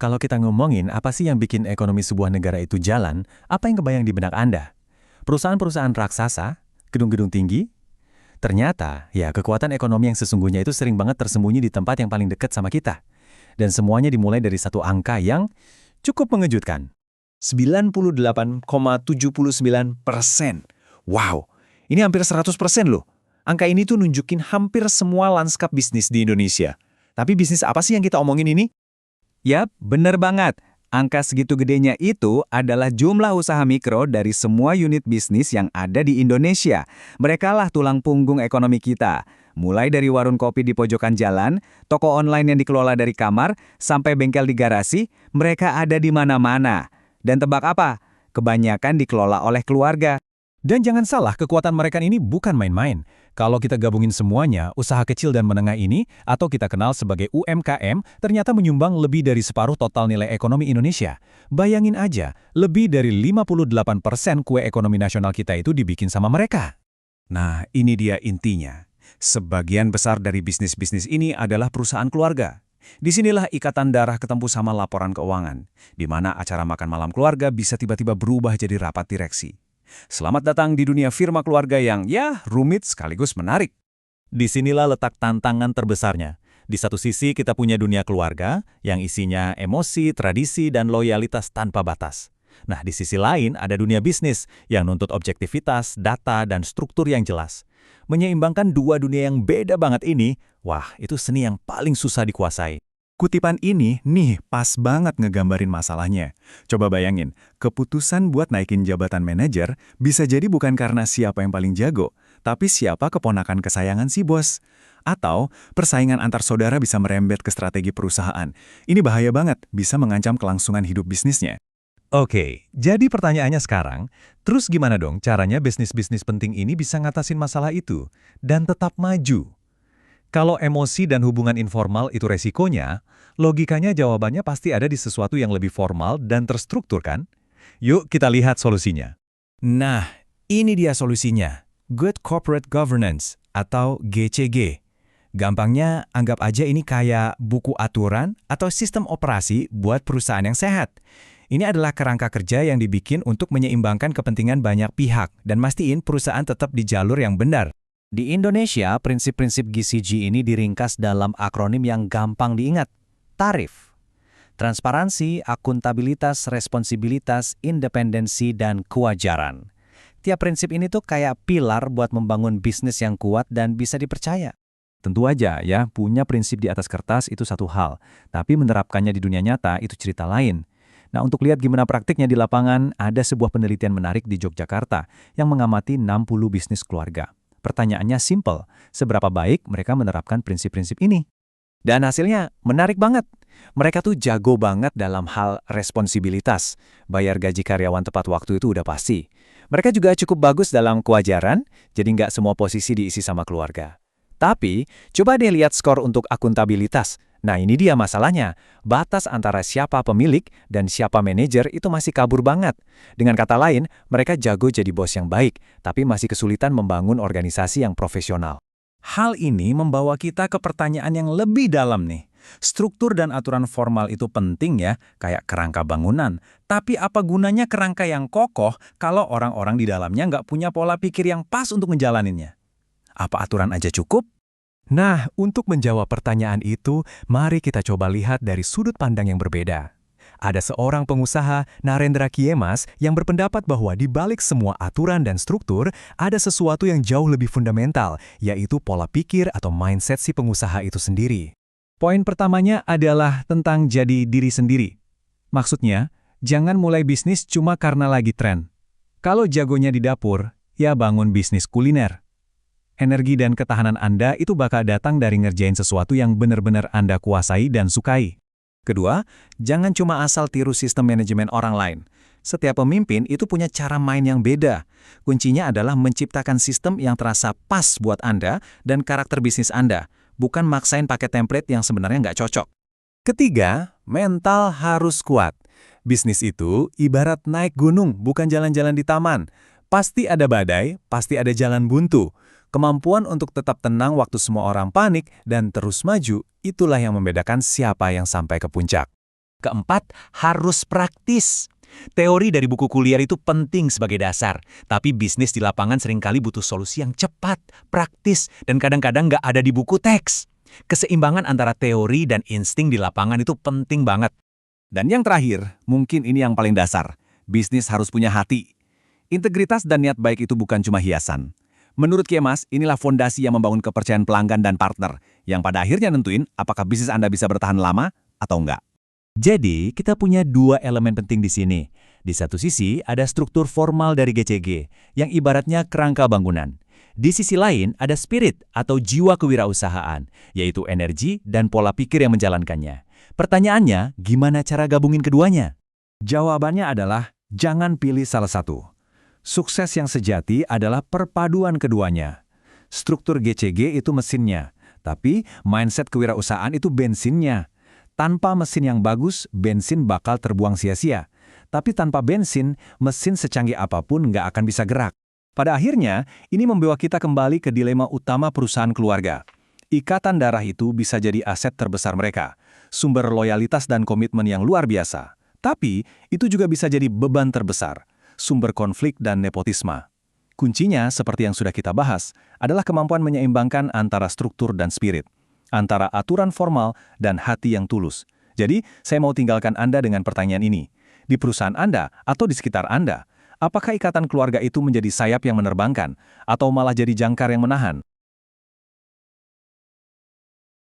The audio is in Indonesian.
Kalau kita ngomongin apa sih yang bikin ekonomi sebuah negara itu jalan, apa yang kebayang di benak Anda? Perusahaan-perusahaan raksasa? Gedung-gedung tinggi? Ternyata, ya kekuatan ekonomi yang sesungguhnya itu sering banget tersembunyi di tempat yang paling dekat sama kita. Dan semuanya dimulai dari satu angka yang cukup mengejutkan. 98,79%. Wow, ini hampir 100% loh. Angka ini tuh nunjukin hampir semua lanskap bisnis di Indonesia. Tapi bisnis apa sih yang kita omongin ini? Yap, bener banget. Angka segitu gedenya itu adalah jumlah usaha mikro dari semua unit bisnis yang ada di Indonesia. Mereka lah tulang punggung ekonomi kita. Mulai dari warung kopi di pojokan jalan, toko online yang dikelola dari kamar, sampai bengkel di garasi, mereka ada di mana-mana. Dan tebak apa? Kebanyakan dikelola oleh keluarga. Dan jangan salah, kekuatan mereka ini bukan main-main. Kalau kita gabungin semuanya, usaha kecil dan menengah ini, atau kita kenal sebagai UMKM, ternyata menyumbang lebih dari separuh total nilai ekonomi Indonesia. Bayangin aja, lebih dari 58% kue ekonomi nasional kita itu dibikin sama mereka. Nah, ini dia intinya. Sebagian besar dari bisnis-bisnis ini adalah perusahaan keluarga. Disinilah ikatan darah ketemu sama laporan keuangan, di mana acara makan malam keluarga bisa tiba-tiba berubah jadi rapat direksi. Selamat datang di dunia firma keluarga yang, ya, rumit sekaligus menarik. Disinilah letak tantangan terbesarnya. Di satu sisi kita punya dunia keluarga, yang isinya emosi, tradisi, dan loyalitas tanpa batas. Nah, di sisi lain ada dunia bisnis, yang nuntut objektivitas, data, dan struktur yang jelas. Menyeimbangkan dua dunia yang beda banget ini, wah, itu seni yang paling susah dikuasai. Kutipan ini nih pas banget ngegambarin masalahnya. Coba bayangin, keputusan buat naikin jabatan manajer bisa jadi bukan karena siapa yang paling jago, tapi siapa keponakan kesayangan si bos. Atau persaingan antar saudara bisa merembet ke strategi perusahaan. Ini bahaya banget, bisa mengancam kelangsungan hidup bisnisnya. Oke, jadi pertanyaannya sekarang, terus gimana dong caranya bisnis-bisnis penting ini bisa ngatasin masalah itu dan tetap maju? Kalau emosi dan hubungan informal itu resikonya, logikanya jawabannya pasti ada di sesuatu yang lebih formal dan terstruktur kan? Yuk kita lihat solusinya. Nah, ini dia solusinya. Good Corporate Governance atau GCG. Gampangnya, anggap aja ini kayak buku aturan atau sistem operasi buat perusahaan yang sehat. Ini adalah kerangka kerja yang dibikin untuk menyeimbangkan kepentingan banyak pihak dan mastiin perusahaan tetap di jalur yang benar. Di Indonesia, prinsip-prinsip GCG ini diringkas dalam akronim yang gampang diingat. Tarif. Transparansi, akuntabilitas, responsibilitas, independensi, dan kewajaran. Tiap prinsip ini tuh kayak pilar buat membangun bisnis yang kuat dan bisa dipercaya. Tentu aja ya, punya prinsip di atas kertas itu satu hal, tapi menerapkannya di dunia nyata itu cerita lain. Nah, untuk lihat gimana praktiknya di lapangan, ada sebuah penelitian menarik di Yogyakarta yang mengamati 60 bisnis keluarga. Pertanyaannya simple, seberapa baik mereka menerapkan prinsip-prinsip ini? Dan hasilnya menarik banget. Mereka tuh jago banget dalam hal responsibilitas. Bayar gaji karyawan tepat waktu itu udah pasti. Mereka juga cukup bagus dalam kewajaran, jadi nggak semua posisi diisi sama keluarga. Tapi, coba deh lihat skor untuk akuntabilitas. Nah, ini dia masalahnya. Batas antara siapa pemilik dan siapa manajer itu masih kabur banget. Dengan kata lain, mereka jago jadi bos yang baik, tapi masih kesulitan membangun organisasi yang profesional. Hal ini membawa kita ke pertanyaan yang lebih dalam nih. Struktur dan aturan formal itu penting ya, kayak kerangka bangunan. Tapi apa gunanya kerangka yang kokoh kalau orang-orang di dalamnya nggak punya pola pikir yang pas untuk ngejalaninnya? Apa aturan aja cukup? Nah, untuk menjawab pertanyaan itu, mari kita coba lihat dari sudut pandang yang berbeda. Ada seorang pengusaha, Narendra Kiemas, yang berpendapat bahwa di balik semua aturan dan struktur, ada sesuatu yang jauh lebih fundamental, yaitu pola pikir atau mindset si pengusaha itu sendiri. Poin pertamanya adalah tentang jadi diri sendiri. Maksudnya, jangan mulai bisnis cuma karena lagi tren. Kalau jagonya di dapur, ya bangun bisnis kuliner. Energi dan ketahanan Anda itu bakal datang dari ngerjain sesuatu yang benar-benar Anda kuasai dan sukai. Kedua, jangan cuma asal tiru sistem manajemen orang lain. Setiap pemimpin itu punya cara main yang beda. Kuncinya adalah menciptakan sistem yang terasa pas buat Anda dan karakter bisnis Anda, bukan maksain pakai template yang sebenarnya nggak cocok. Ketiga, mental harus kuat. Bisnis itu ibarat naik gunung, bukan jalan-jalan di taman. Pasti ada badai, pasti ada jalan buntu. Kemampuan untuk tetap tenang waktu semua orang panik dan terus maju, itulah yang membedakan siapa yang sampai ke puncak. Keempat, harus praktis. Teori dari buku kuliah itu penting sebagai dasar, tapi bisnis di lapangan seringkali butuh solusi yang cepat, praktis, dan kadang-kadang nggak ada di buku teks. Keseimbangan antara teori dan insting di lapangan itu penting banget. Dan yang terakhir, mungkin ini yang paling dasar. Bisnis harus punya hati. Integritas dan niat baik itu bukan cuma hiasan. Menurut Kemas, inilah fondasi yang membangun kepercayaan pelanggan dan partner, yang pada akhirnya nentuin apakah bisnis Anda bisa bertahan lama atau enggak. Jadi, kita punya dua elemen penting di sini. Di satu sisi, ada struktur formal dari GCG, yang ibaratnya kerangka bangunan. Di sisi lain, ada spirit atau jiwa kewirausahaan, yaitu energi dan pola pikir yang menjalankannya. Pertanyaannya, gimana cara gabungin keduanya? Jawabannya adalah jangan pilih salah satu. Sukses yang sejati adalah perpaduan keduanya. Struktur GCG itu mesinnya, tapi mindset kewirausahaan itu bensinnya. Tanpa mesin yang bagus, bensin bakal terbuang sia-sia. Tapi tanpa bensin, mesin secanggih apapun nggak akan bisa gerak. Pada akhirnya, ini membawa kita kembali ke dilema utama perusahaan keluarga. Ikatan darah itu bisa jadi aset terbesar mereka, sumber loyalitas dan komitmen yang luar biasa. Tapi, itu juga bisa jadi beban terbesar, sumber konflik dan nepotisme. Kuncinya, seperti yang sudah kita bahas, adalah kemampuan menyeimbangkan antara struktur dan spirit, antara aturan formal dan hati yang tulus. Jadi, saya mau tinggalkan Anda dengan pertanyaan ini. Di perusahaan Anda atau di sekitar Anda, apakah ikatan keluarga itu menjadi sayap yang menerbangkan atau malah jadi jangkar yang menahan?